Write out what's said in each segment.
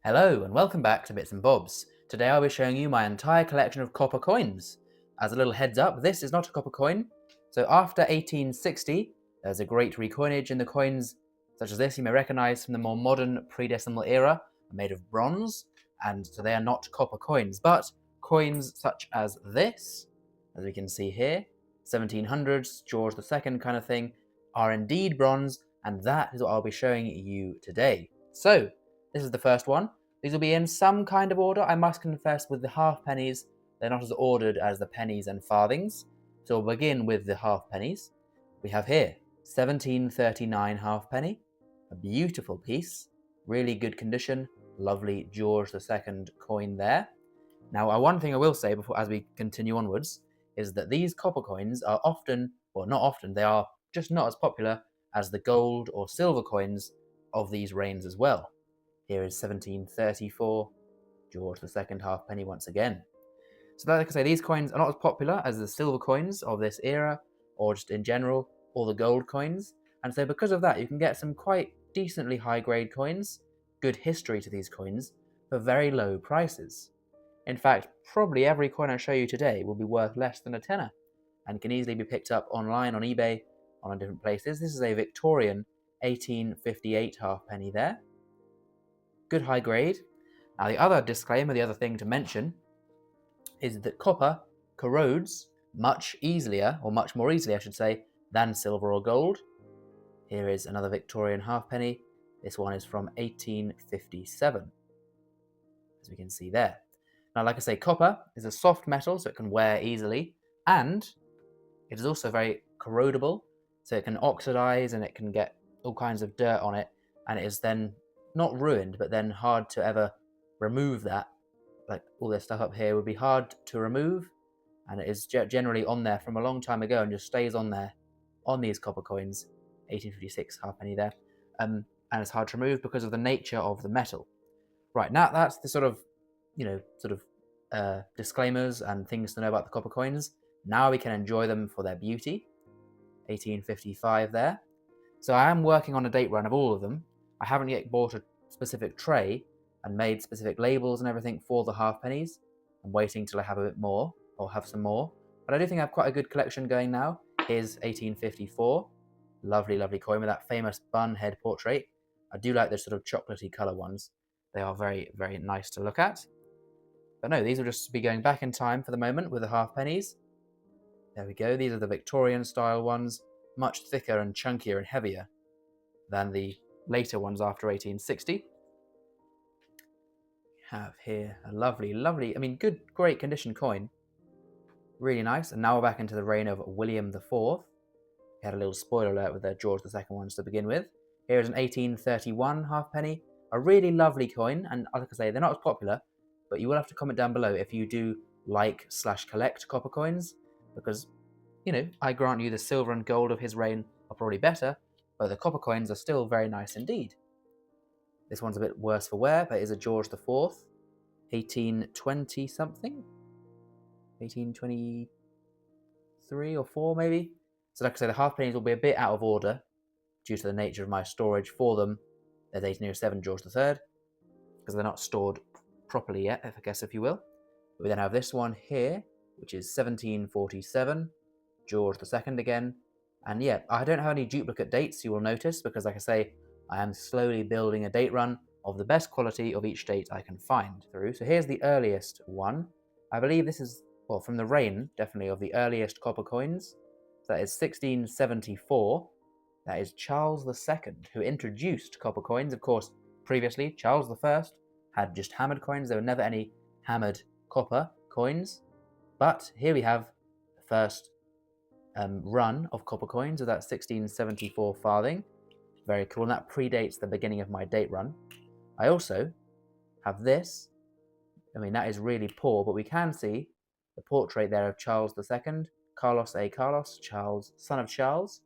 Hello and welcome back to Bits and Bobs. Today I'll be showing you my entire collection of copper coins. As a little heads up, this is not a copper coin. So after 1860, there's a great recoinage in the coins such as this you may recognise from the more modern pre-decimal era, are made of bronze, and so they are not copper coins, but coins such as this, as we can see here, 1700s, George II kind of thing, are indeed bronze, and that is what I'll be showing you today. So, this is the first one. These will be in some kind of order, I must confess, with the halfpennies. They're not as ordered as the pennies and farthings. So we'll begin with the halfpennies. We have here 1739 halfpenny, a beautiful piece, really good condition, lovely George II coin there. Now, one thing I will say before, as we continue onwards, is that these copper coins are often, well, not often, they are just not as popular as the gold or silver coins of these reigns as well. Here is 1734, George II halfpenny once again. So like I say, these coins are not as popular as the silver coins of this era, or just in general, or the gold coins. And so because of that, you can get some quite decently high grade coins, good history to these coins, for very low prices. In fact, probably every coin I show you today will be worth less than a tenner, and can easily be picked up online on eBay, on different places. This is a Victorian 1858 halfpenny there. Good high grade. Now the other disclaimer, the other thing to mention, is that copper corrodes much easier, or much more easily I should say, than silver or gold. Here is another Victorian halfpenny. This one is from 1857, as we can see there. Now like I say, copper is a soft metal, so it can wear easily, and it is also very corrodable, so it can oxidize and it can get all kinds of dirt on it, and it is then not ruined, but then hard to ever remove that. Like all this stuff up here would be hard to remove, and it is generally on there from a long time ago and just stays on there on these copper coins, 1856 halfpenny there, and it's hard to remove because of the nature of the metal. Right, now that's the sort of, disclaimers and things to know about the copper coins. Now we can enjoy them for their beauty. 1855 there. So I am working on a date run of all of them. I haven't yet bought a specific tray and made specific labels and everything for the halfpennies. I'm waiting till I have a bit more, or have some more. But I do think I have quite a good collection going now. Here's 1854. Lovely, lovely coin with that famous bun head portrait. I do like those sort of chocolatey colour ones. They are very, very nice to look at. But no, these will just be going back in time for the moment with the halfpennies. There we go. These are the Victorian style ones, much thicker and chunkier and heavier than the later ones after 1860. Have here a lovely, lovely, good, great condition coin. Really nice. And now we're back into the reign of William IV. We had a little spoiler alert with the George II ones to begin with. Here is an 1831 halfpenny. A really lovely coin, and like I say, they're not as popular, but you will have to comment down below if you do like/collect copper coins, because, I grant you the silver and gold of his reign are probably better, but the copper coins are still very nice indeed. This one's a bit worse for wear, but it is a George IV, 1820 something, 1823 or 4 maybe. So like I say, the halfpennies will be a bit out of order due to the nature of my storage for them. There's 1807 George III, because they're not stored properly yet, I guess, if you will. But we then have this one here, which is 1747, George II again. And yeah, I don't have any duplicate dates, you will notice, because like I say, I am slowly building a date run of the best quality of each date I can find through. So here's the earliest one. I believe this is, well, from the reign, definitely, of the earliest copper coins. So that is 1674. That is Charles II, who introduced copper coins. Of course, previously, Charles I had just hammered coins. There were never any hammered copper coins. But here we have the first run of copper coins of that 1674 farthing. Very cool, and that predates the beginning of my date run. I also have this. That is really poor, but we can see the portrait there of Charles II, Carlos A. Carlos, Charles, son of Charles.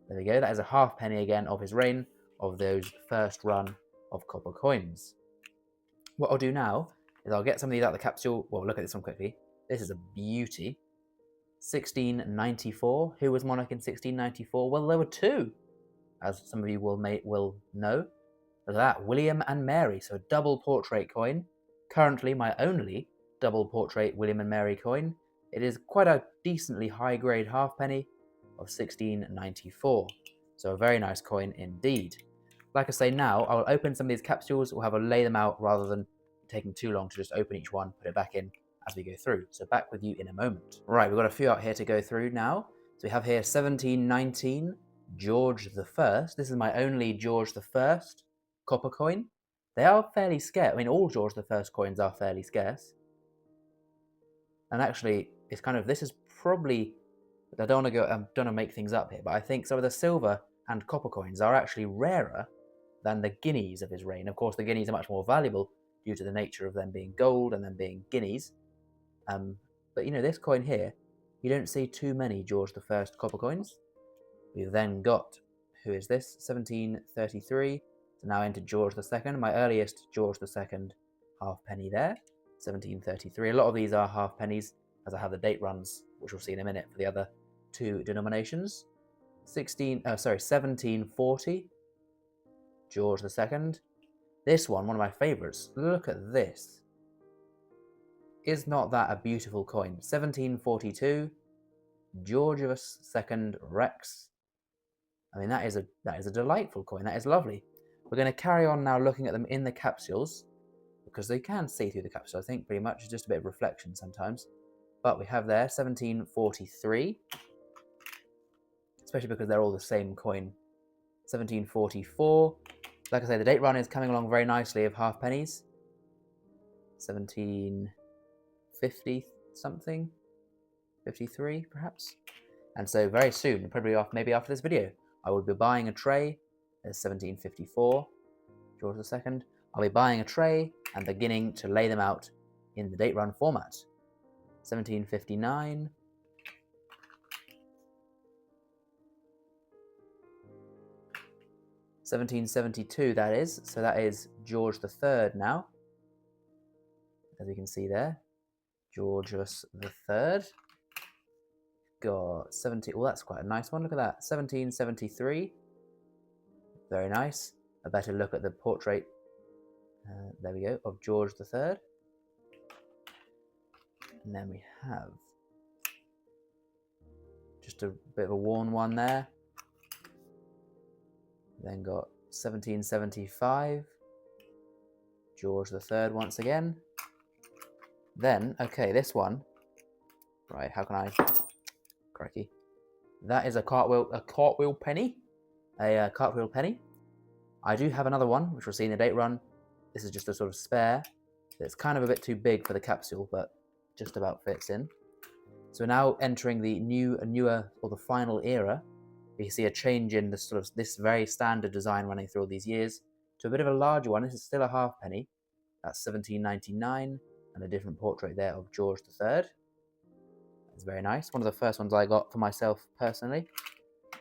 There we go, that is a halfpenny again of his reign, of those first run of copper coins. What I'll do now is I'll get some of these out of the capsule. Well, look at this one quickly. This is a beauty. 1694. Who was monarch in 1694? Well, there were two, as some of you will know. Look at that, William and Mary, so a double portrait coin. Currently my only double portrait William and Mary coin. It is quite a decently high-grade halfpenny of 1694. So a very nice coin indeed. Like I say, now I'll open some of these capsules. We'll have a lay them out rather than taking too long to just open each one, put it back in as we go through. So back with you in a moment. Right, we've got a few out here to go through now. So we have here 1719 George I. This is my only George I copper coin. They are fairly scarce. I mean, all George I coins are fairly scarce. And actually, it's kind of, this is probably, I don't want to make things up here, but I think some of the silver and copper coins are actually rarer than the guineas of his reign. Of course, the guineas are much more valuable due to the nature of them being gold and them being guineas. But you know, this coin here, you don't see too many George I copper coins. We've then got, who is this? 1733. So now into George II, my earliest George II halfpenny there. 1733. A lot of these are halfpennies, as I have the date runs, which we'll see in a minute for the other two denominations. 1740. George II. This one of my favourites. Look at this. Is not that a beautiful coin? 1742. Georgius II Rex. I mean, that is a delightful coin. That is lovely. We're going to carry on now looking at them in the capsules, because they can see through the capsule, I think, pretty much. It's just a bit of reflection sometimes. But we have there 1743, especially because they're all the same coin. 1744. Like I say, the date run is coming along very nicely of halfpennies. 1750 something, 53 perhaps. And so very soon, probably maybe after this video, I will be buying a tray. There's 1754, George II. I'll be buying a tray and beginning to lay them out in the date run format. 1759. 1772, that is. So that is George III now. As you can see there. Georgius III. Got 70. Oh, that's quite a nice one. Look at that. 1773. Very nice. A better look at the portrait. There we go, of George III. And then we have just a bit of a worn one there. Then got 1775. George III once again. Then, okay, this one. Right, how can I... Crikey. That is a Cartwheel penny. A Cartwheel penny. I do have another one, which we'll see in the date run. This is just a sort of spare. It's kind of a bit too big for the capsule, but just about fits in. So we're now entering the newer, or the final era. You can see a change in the sort of this very standard design running through all these years to a bit of a larger one. This is still a halfpenny. That's 1799, and a different portrait there of George III. It's very nice. One of the first ones I got for myself personally.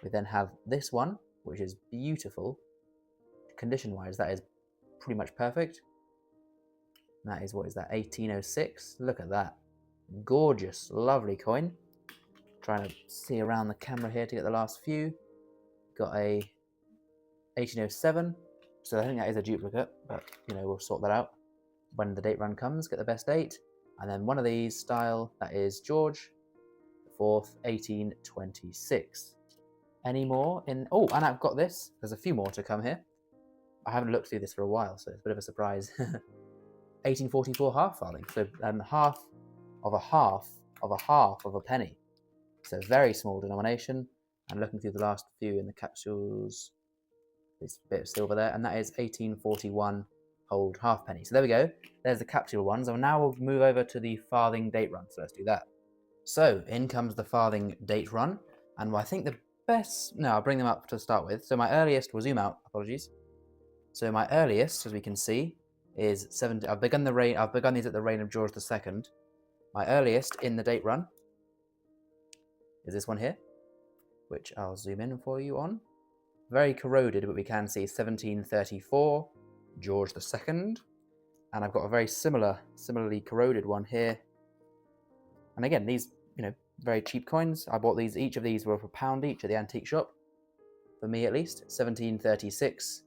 We then have this one, which is beautiful. Condition-wise, that is pretty much perfect. And that is, what is that, 1806? Look at that. Gorgeous, lovely coin. Trying to see around the camera here to get the last few. Got a 1807. So I think that is a duplicate, but you know, we'll sort that out when the date run comes, get the best date. And then one of these style, that is George IV, 1826. Any more in... Oh, and I've got this. There's a few more to come here. I haven't looked through this for a while, so it's a bit of a surprise. 1844 half farthing. So half of a half of a half of a penny. So very small denomination. And looking through the last few in the capsules, this bit of silver there, and that is 1841 hold halfpenny. So there we go. There's the capsule ones. And now we'll move over to the farthing date run. So let's do that. So in comes the farthing date run, and I think the best... No, I'll bring them up to start with. So my earliest... We'll zoom out. Apologies. So my earliest, as we can see, is 70. I've begun these at the reign of George II. My earliest in the date run is this one here, which I'll zoom in for you on. Very corroded, but we can see 1734, George II. And I've got a very similarly corroded one here. And again, these, you know, very cheap coins. I bought these, each of these were for £1 each at the antique shop. For me, at least. 1736,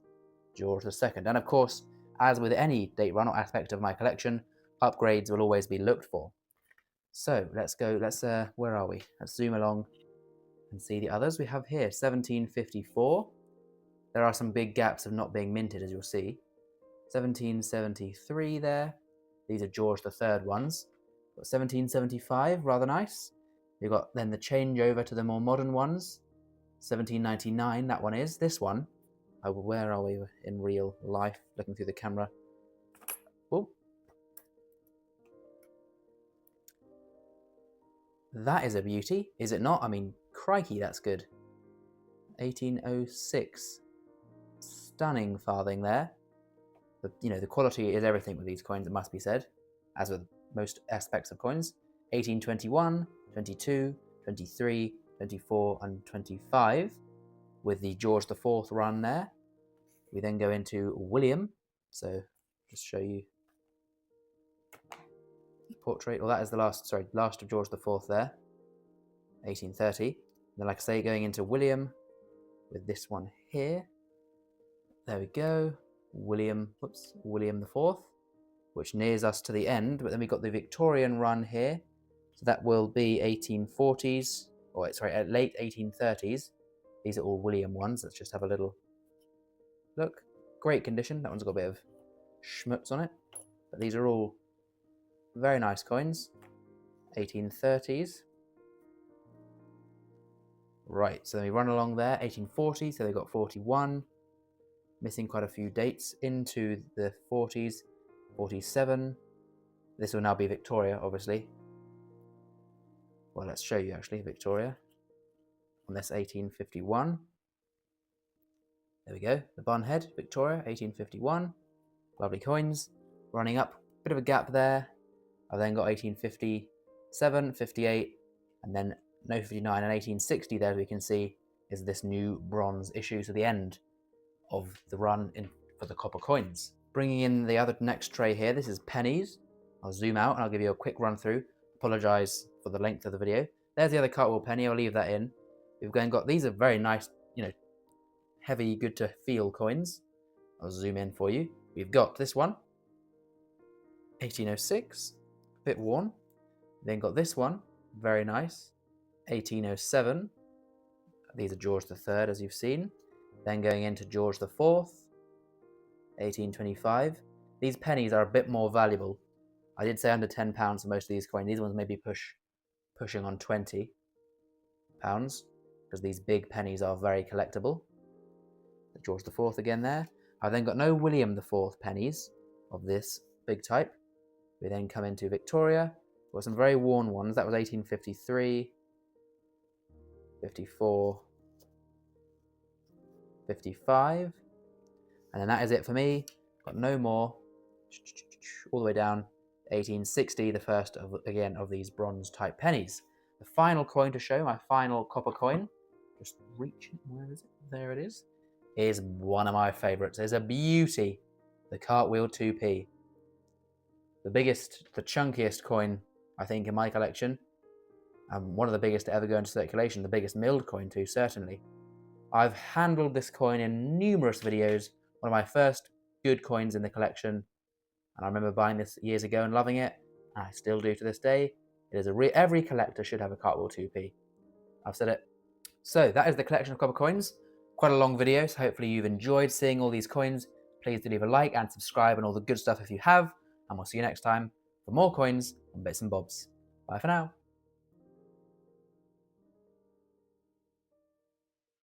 George II. And of course, as with any date run or aspect of my collection, upgrades will always be looked for. So let's go, where are we? Let's zoom along and see the others we have here. 1754. There are some big gaps of not being minted, as you'll see. 1773 there. These are George III ones. Got 1775, rather nice. You've got then the change over to the more modern ones. 1799, that one is. This one, where are we in real life? Looking through the camera. Oh. That is a beauty, is it not? I mean, crikey, that's good. 1806. Stunning farthing there. The quality is everything with these coins, it must be said, as with most aspects of coins. 1821, 22, 23, 24, and 25, with the George IV run there. We then go into William, so just show you the portrait. Well, that is the last of George IV there, 1830. And then, like I say, going into William with this one here. There we go. William IV, which nears us to the end, but then we've got the Victorian run here, so that will be 1840s, late 1830s. These are all William ones. Let's just have a little look. Great condition. That one's got a bit of schmutz on it, but these are all very nice coins. 1830s. Right, so then we run along there. 1840, so they've got 41. Missing quite a few dates into the 40s, 47. This will now be Victoria, obviously. Well, let's show you actually Victoria on this 1851. There we go, the bun head, Victoria, 1851. Lovely coins. Running up, bit of a gap there. I've then got 1857, 58, and then no 59, and 1860 there, as we can see, is this new bronze issue to the end of the run for the copper coins. Bringing in the next tray here, this is pennies. I'll zoom out and I'll give you a quick run through. Apologise for the length of the video. There's the other Cartwheel penny, I'll leave that in. We've got these are very nice, heavy, good to feel coins. I'll zoom in for you. We've got this one, 1806, a bit worn. Then got this one, very nice, 1807. These are George III, as you've seen. Then going into George IV, 1825. These pennies are a bit more valuable. I did say under £10 for most of these coins. These ones maybe pushing on £20, because these big pennies are very collectible. The George IV again there. I've then got no William IV pennies of this big type. We then come into Victoria. We've got some very worn ones. That was 1853, 54, 55, and then that is it for me. Got no more. All the way down 1860, the first of these bronze type pennies. The final coin to show, my final copper coin, just reach it, where is it? There it is one of my favorites. It's a beauty, the Cartwheel 2p. The chunkiest coin, I think, in my collection, and one of the biggest to ever go into circulation, the biggest milled coin too, certainly. I've handled this coin in numerous videos, one of my first good coins in the collection, and I remember buying this years ago and loving it, and I still do to this day. It is every collector should have a Cartwheel 2p. I've said it. So that is the collection of copper coins. Quite a long video, so hopefully you've enjoyed seeing all these coins. Please do leave a like and subscribe and all the good stuff if you have, and we'll see you next time for more coins and bits and bobs. Bye for now.